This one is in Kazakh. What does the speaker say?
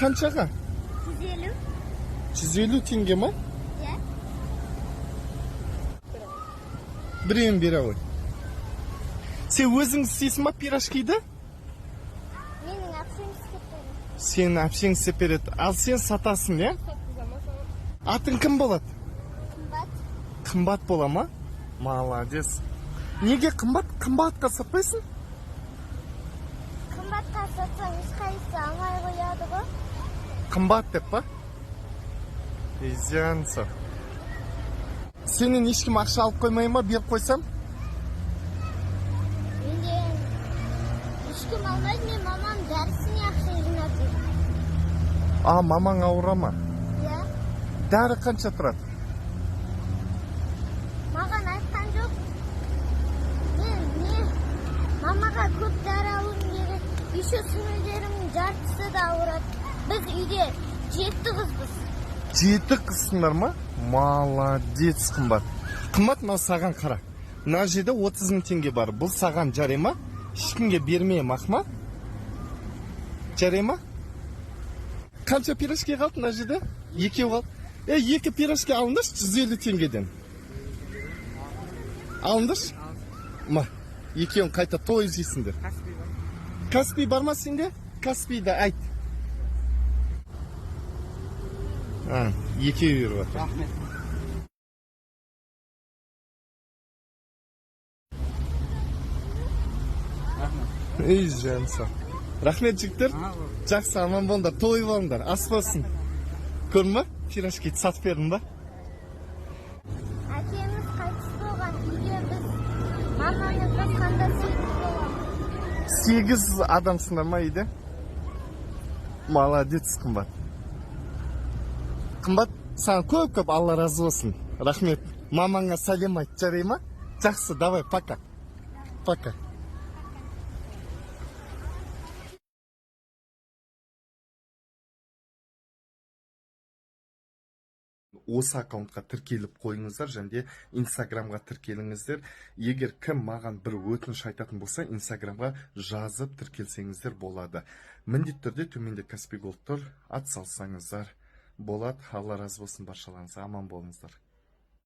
Қаншаға? 150. 150 теңге ма? Иә. Біреуін бере ғой. Сен өзің істейсің ма пирожкиді? Менің әпшем істеп береді. Сенің әпшең істеп береді. Ал сен сатасың, иә? Атың кім болады? Қымбат. Қымбат бола ма? Молодец. Неге қымбат? Қымбатқа сатпайсың? Қымбатқа сатсаң ешқайсысы алмай қояды ғой. Қымбат деп па? Изянса. Сенен ешкім ақша алып қоймай ма? Беріп қойсам? Менден ешкім алмайды, мен мамам дәрісіне ақша жинап жүр. Мамаң ауыра ма? Иә. Дәрі қанша тұрады? Маған айтқан жоқ. Мен мамаға көп дәрі алуым керек. Еще сіңілдерімнің жартысы да ауырады. Біз үйде 7 қызбыз. 7 қызсыңдар ма? Молодец, қымбат. Қымбат, мынау саған қара. Мына жерде 30 мың теңге бар. Бұл саған жарай ма? Ешкімге бермеймін, ақма? Жарай ма? Қанша пирожки қалды мына жерде? 2 қалды. 2 пирожки алыңдаршы 150 теңгеден. Алыңдаршы? Ма, екеуін қайта той жейсіңдер. Каспий бар ма сенде? Каспийді айт. Екеуі беріп жатыр. Рахмет. Ей жанса. Рахмет жігіттер. Жақсы, аман болыңдар, той болыңдар, ас болсын. Көрдің ба? Пирожкиді сатып бердің ба? Әкеміз қайтыс болған. Үйде біз маманы қосқанда 8 боламыз. 8 адамсыңдар ма үйде? Молодец, қымбат. Қымбат, саған көп Алла разы болсын. Рахмет. Мамаңа сәлем айт, жарай ма? Жақсы, давай, пока. Пока. Осы аккаунтқа тіркеліп қойыңыздар, және инстаграмға тіркеліңіздер. Егер кім маған бір өтініш айтатын болса, инстаграмға жазып тіркелсеңіздер болады. Міндетті түрде төменде Каспий Голд тұр, ат салсаңыздар болады. Алла разы болсын баршаларыңызға, аман болыңыздар.